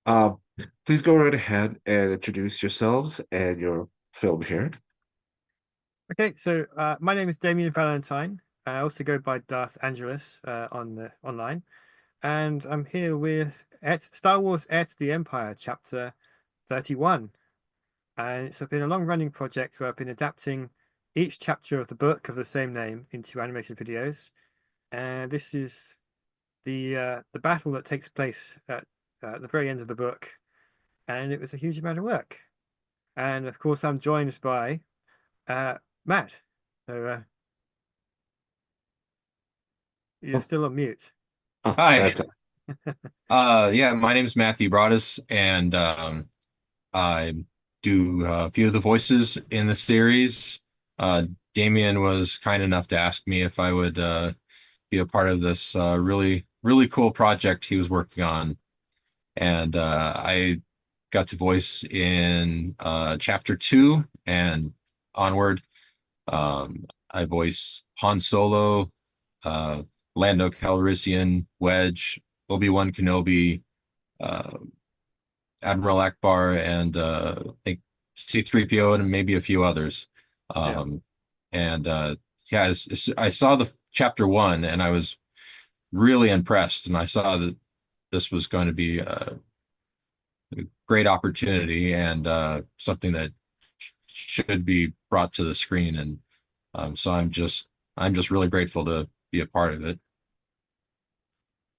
Um, please go right ahead and introduce yourselves and your film here. Okay, so my name is Damien Valentine. I also go by Darth Angelus on the online, and I'm here with Star Wars Heir to the Empire, Chapter 31. And it's been a long-running project where I've been adapting each chapter of the book of the same name into animated videos. And this is the battle that takes place at the very end of the book, and it was a huge amount of work. And of course, I'm joined by uh, Matt. So you're Oh, still on mute. Hi. fantastic. Yeah, my name is Matthew Braudus, and I do a few of the voices in the series. Uh, Damien was kind enough to ask me if I would be a part of this really cool project he was working on, and I got to voice in chapter 2 and onward. I voice Han Solo, uh, Lando Calrissian, Wedge, Obi-Wan Kenobi, uh, Admiral Akbar, and I think C-3PO and maybe a few others. Yeah. Um, and yeah, I saw the chapter 1 and I was really impressed, and I saw that this was going to be a great opportunity and something that should be brought to the screen. And so I'm just really grateful to be a part of it.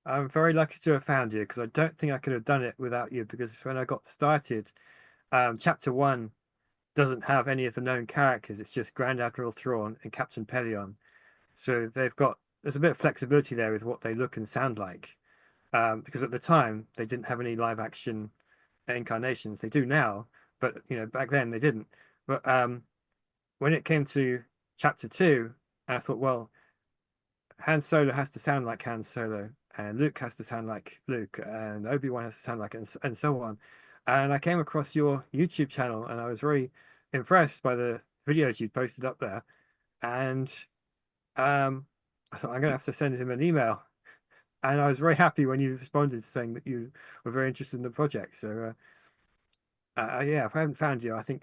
I'm very lucky to have found you because I don't think I could have done it without you because when I got started, chapter one doesn't have any of the known characters. It's just Grand Admiral Thrawn and Captain Pelion. So there's a bit of flexibility there with what they look and sound like. Because at the time they didn't have any live action incarnations. They do now, but back then they didn't. But when it came to chapter two, I thought, well, Han Solo has to sound like Han Solo, and Luke has to sound like Luke, and Obi-Wan has to sound like, and so on. And I came across your YouTube channel, and I was very impressed by the videos you posted up there. And I thought I'm gonna have to send him an email. And I was very happy when you responded saying that you were very interested in the project. So yeah, if I hadn't found you, I think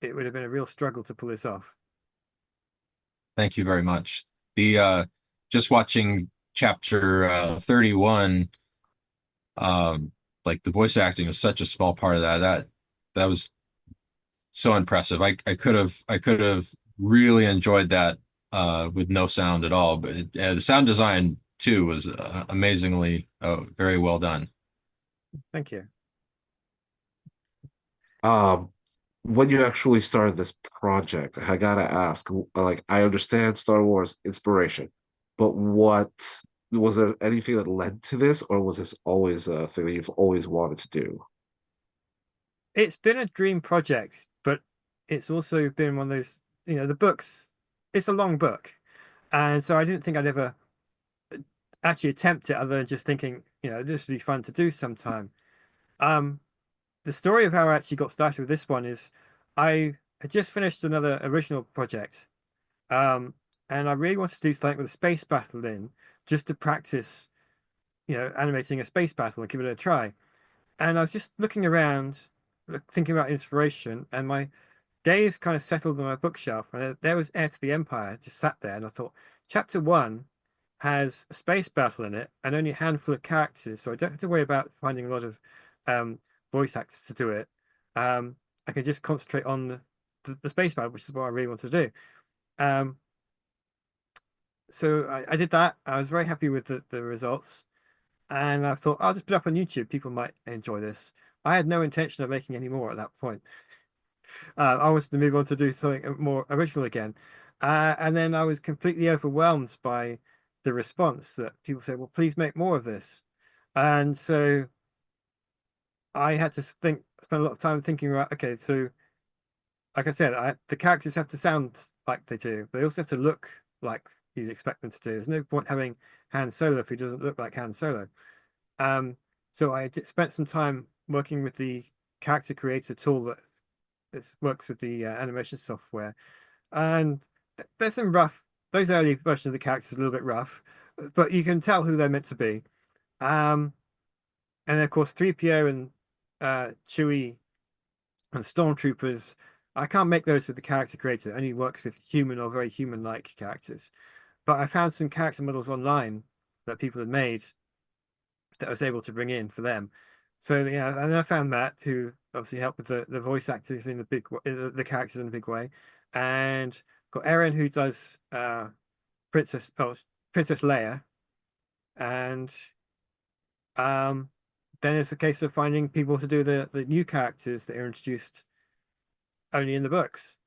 it would have been a real struggle to pull this off. Thank you very much. The Just watching chapter 31, um, like the voice acting was such a small part of that. That was so impressive. I could have really enjoyed that with no sound at all. But the sound design too was amazingly very well done. Thank you. Um, when you actually started this project, I gotta ask, like, I understand Star Wars inspiration, but what was there anything that led to this, or was this always a thing that you've always wanted to do? It's been a dream project, but it's also been one of those, the books, it's a long book. And so I didn't think I'd ever actually attempt it other than just thinking, this would be fun to do sometime. Um, the story of how I actually got started with this one is I had just finished another original project. Um, and I really wanted to do something with a space battle in just to practice, animating a space battle and give it a try. And I was just looking around, thinking about inspiration, and my gaze kind of settled on my bookshelf, and there was Heir to the Empire just sat there, and I thought, chapter one has a space battle in it and only a handful of characters, so I don't have to worry about finding a lot of um, voice actors to do it. I can just concentrate on the space battle, which is what I really want to do. Um, so I did that. I was very happy with the results, and I thought I'll just put it up on YouTube. People might enjoy this. I had no intention of making any more at that point. I wanted to move on to do something more original again. And then I was completely overwhelmed by the response that people said, well, please make more of this. And so I had to spend a lot of time thinking about, okay, so like I said, the characters have to sound like they do, but they also have to look like you'd expect them to do. There's no point having Han Solo if he doesn't look like Han Solo. Um, so spent some time working with the character creator tool that works with the animation software. And there's some rough, those early versions of the characters are a little bit rough, but you can tell who they're meant to be. And of course, 3PO and Chewie and Stormtroopers, I can't make those with the character creator. It only works with human or very human-like characters. But I found some character models online that people had made that I was able to bring in for them. So yeah, and then I found Matt, who obviously helped with the voice actors in the the characters in a big way, and got Erin, who does Princess Leia, and um then it's a case of finding people to do the new characters that are introduced only in the books.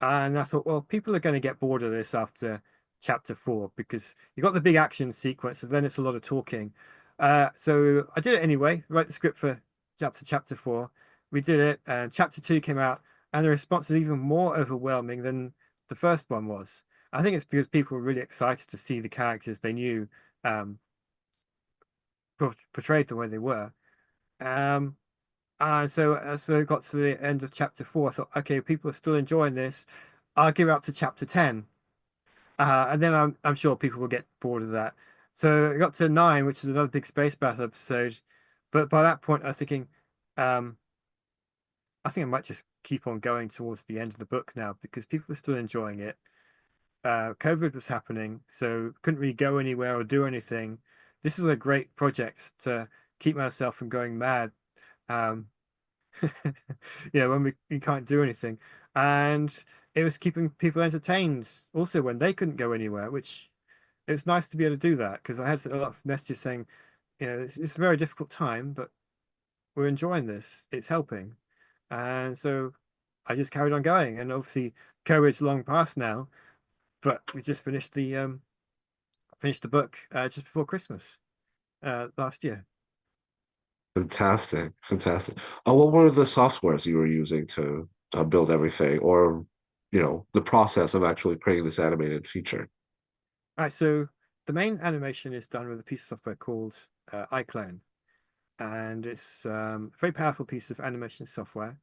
And I thought, well, people are going to get bored of this after chapter 4 because you got the big action sequence, and then it's a lot of talking. So I did it anyway, wrote the script for chapter 4. We did it, and chapter 2 came out, and the response is even more overwhelming than the first one was. I think it's because people were really excited to see the characters they knew um, portrayed the way they were. Um, and so it got to the end of chapter 4. I thought, okay, people are still enjoying this. I'll give it up to chapter 10. And then I'm sure people will get bored of that. So I got to 9, which is another big space battle episode. But by that point, I was thinking, um, I think I might just keep on going towards the end of the book now because people are still enjoying it. COVID was happening, so couldn't really go anywhere or do anything. This is a great project to keep myself from going mad. Um, when we can't do anything. And it was keeping people entertained also when they couldn't go anywhere, which it was nice to be able to do that because I had a lot of messages saying, it's a very difficult time, but we're enjoying this. It's helping. And so I just carried on going. And obviously COVID's long past now, but we just finished the book just before Christmas last year. Fantastic, fantastic. What were the softwares you were using to build everything, or the process of actually creating this animated feature? All right, so the main animation is done with a piece of software called iClone, and it's a very powerful piece of animation software.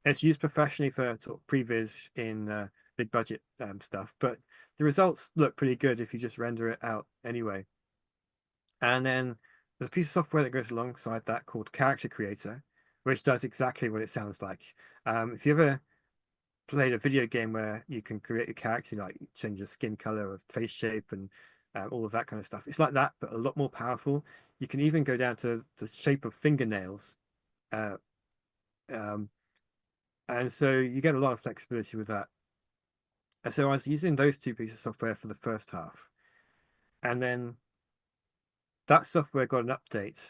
It's used professionally for sort of previs in big budget stuff, but the results look pretty good if you just render it out anyway. And then there's a piece of software that goes alongside that called Character Creator, which does exactly what it sounds like. If you ever played a video game where you can create a character, like change your skin color or face shape and all of that kind of stuff. It's like that, but a lot more powerful. You can even go down to the shape of fingernails. Uh, um, and so you get a lot of flexibility with that. And so I was using those two pieces of software for the first half. And then that software got an update,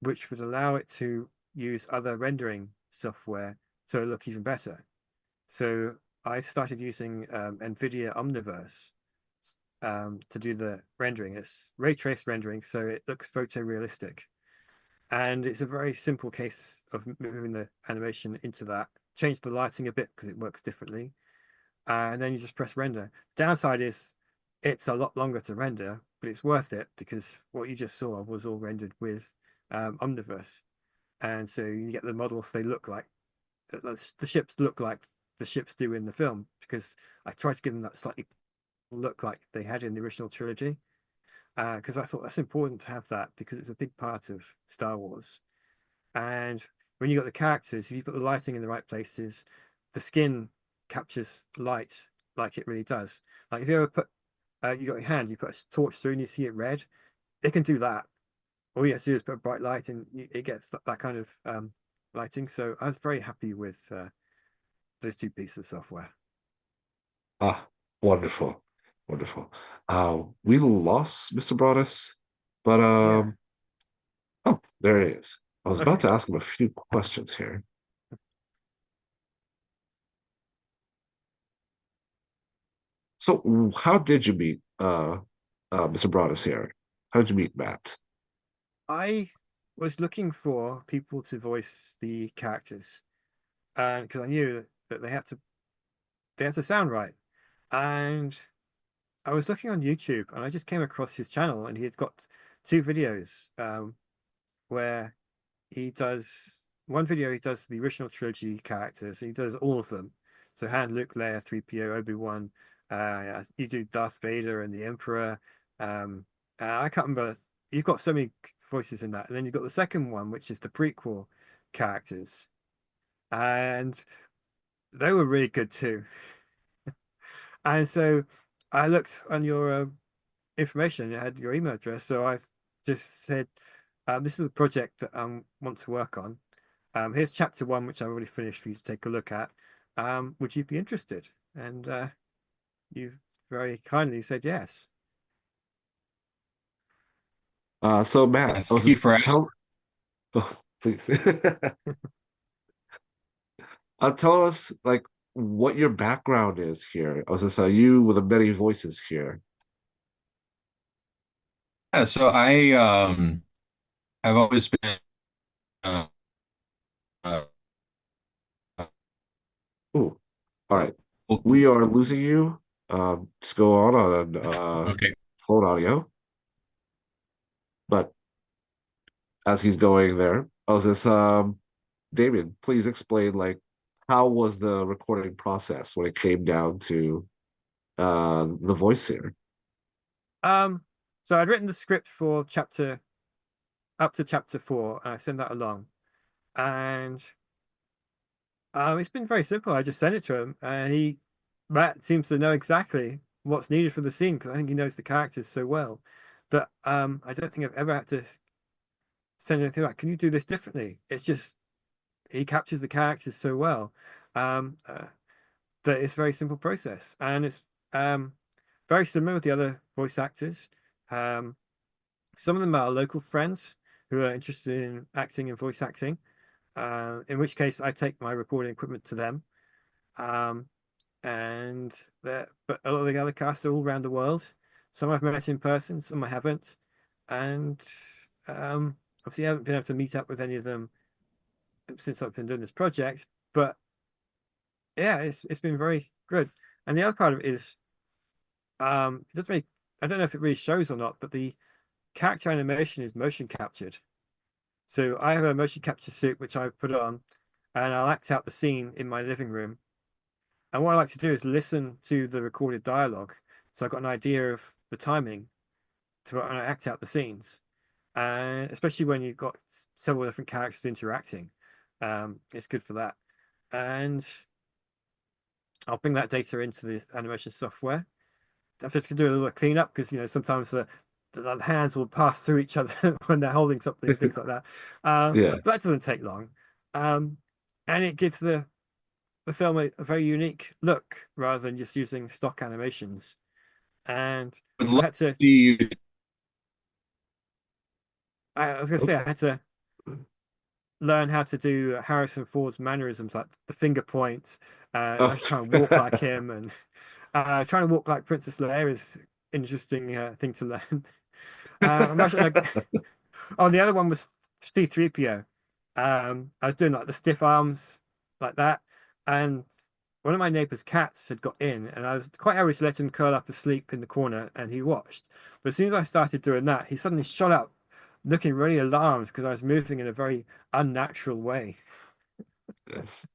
which would allow it to use other rendering software to look even better. So I started using NVIDIA Omniverse to do the rendering. It's ray traced rendering, so it looks photorealistic. And it's a very simple case of moving the animation into that. Change the lighting a bit because it works differently. And then you just press render. Downside is it's a lot longer to render, but it's worth it because what you just saw was all rendered with Omniverse. And so you get the models, they look like the ships look like the ships do in the film because I tried to give them that slightly look like they had in the original trilogy because I thought that's important to have that because it's a big part of Star Wars. And when you got the characters, if you put the lighting in the right places, the skin captures light like it really does. Like if you ever put you got your hand, you put a torch through and you see it red, it can do that. All you have to do is put a bright light and it gets that kind of lighting. So I was very happy with those two pieces of software. Ah, wonderful, wonderful. We lost Mr. Broadus, but Yeah. oh, there it is. I was about Okay. to ask him a few questions here. So, how did you meet Mr. Broadus here? How did you meet Matt? I was looking for people to voice the characters, and because I knew that they had to sound right. And I was looking on YouTube, and I just came across his channel, and he had got two videos where he does one video he does the original trilogy characters, and he does all of them. So Han, Luke, Leia, 3PO, Obi-Wan. You do Darth Vader and the Emperor. I can't remember. You've got so many voices in that, and then you've got the second one, which is the prequel, characters, and they were really good too. And so I looked on your information, it had your email address, so I just said, "This is a project that I want to work on. Here's chapter one, which I've already finished for you to take a look at. Would you be interested?" And you very kindly said yes. So Matt, I was Thank you just for asking. tell oh, please. Tell us like what your background is here. I was just you with the many voices here. Yeah, so I've always been uh, uh, Ooh, all uh, right. We are losing you. Just go on okay. phone audio. But as he's going there, I was just Damien, please explain like how was the recording process when it came down to the voice here? Um, so I'd written the script for chapter up to chapter four, and I sent that along. And it's been very simple. I just sent it to him, and Matt seems to know exactly what's needed for the scene because I think he knows the characters so well that I don't think I've ever had to send anything like, "Can you do this differently?" It's just he captures the characters so well um, uh, that it's a very simple process, and it's um, very similar with the other voice actors. Um, some of them are local friends who are interested in acting and voice acting. In which case, I take my recording equipment to them. Um, but a lot of the other cast are all around the world. Some I've met in person, some I haven't, and obviously I haven't been able to meet up with any of them since I've been doing this project. But yeah, it's been very good. And the other part of it is, it doesn't really, I don't know if it really shows or not, but the character animation is motion captured. So I have a motion capture suit which I put on, and I'll act out the scene in my living room. And what I like to do is listen to the recorded dialogue, so I've got an idea of the timing to when I act out the scenes. And especially when you've got several different characters interacting, it's good for that. And I'll bring that data into the animation software. I have to do a little cleanup because sometimes the hands will pass through each other when they're holding something, things like that. Yeah. But that doesn't take long, um, and it gives the film a very unique look rather than just using stock animations. And Would I love had to, to see you. I was gonna say, I had to learn how to do Harrison Ford's mannerisms, like the finger point. I Oh. was trying to walk like him, and trying to walk like Princess Leia is interesting thing to learn. Imagine like, oh, the other one was C3PO. I was doing like the stiff arms like that, and one of my neighbor's cats had got in, and I was quite happy to let him curl up asleep in the corner, and he watched. But as soon as I started doing that, he suddenly shot up, looking really alarmed because I was moving in a very unnatural way. Yes.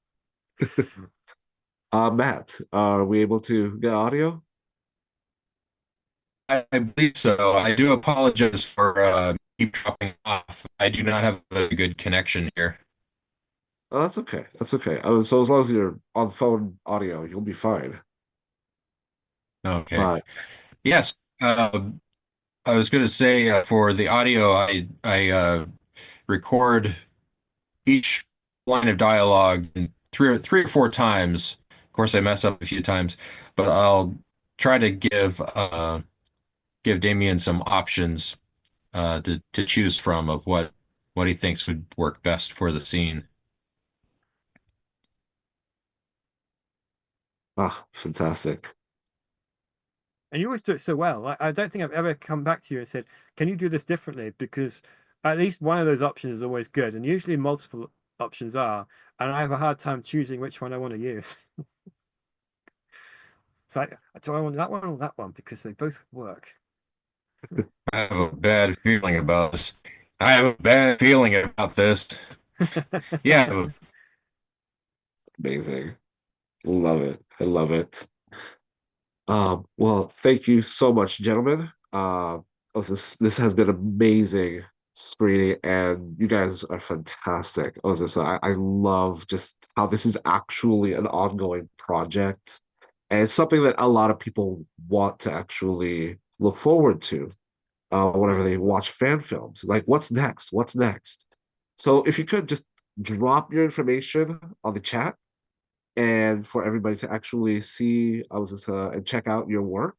Matt, are we able to get audio? I believe so. I do apologize for keep dropping off. I do not have a good connection here. Oh, that's okay. That's okay. So as long as you're on phone audio, you'll be fine. Okay. But Yes. I was going to say for the audio, I record each line of dialogue three or four times. Of course, I mess up a few times, but I'll try to give Damien some options to choose from of what he thinks would work best for the scene. fantastic. And you always do it so well. I don't think I've ever come back to you and said, "Can you do this differently?" Because at least one of those options is always good, and usually multiple options are, and I have a hard time choosing which one I want to use. It's like, do I want that one or that one? Because they both work. I have a bad feeling about this. I have a bad feeling about this. Yeah, Amazing. Love it. I love it. Well, thank you so much, gentlemen. This has been amazing screening, and you guys are fantastic. I was just, I love just how this is actually an ongoing project, and it's something that a lot of people want to actually look forward to whenever they watch fan films. Like, what's next? What's next? So, if you could just drop your information on the chat, and for everybody to actually see, I was just and check out your work.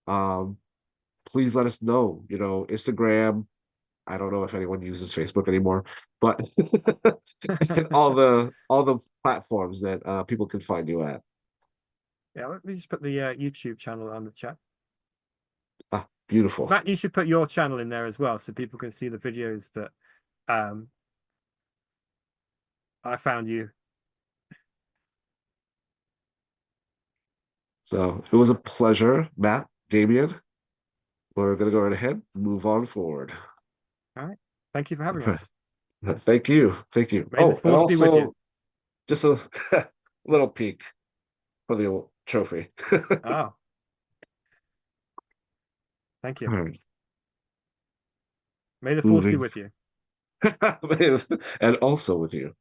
Um, please let us know. You know, Instagram. I don't know if anyone uses Facebook anymore, but all the platforms that people can find you at. Yeah, let me just put the YouTube channel on the chat. Ah, beautiful. Matt, you should put your channel in there as well so people can see the videos that um I found you. So it was a pleasure, Matt, Damien. We're gonna go right ahead, move on forward. All right. Thank you for having us. Thank you, thank you. May the Oh, and force be with you. also just a little peek for the trophy. Oh, thank you. All right, May the force be moving, with you. and also with you.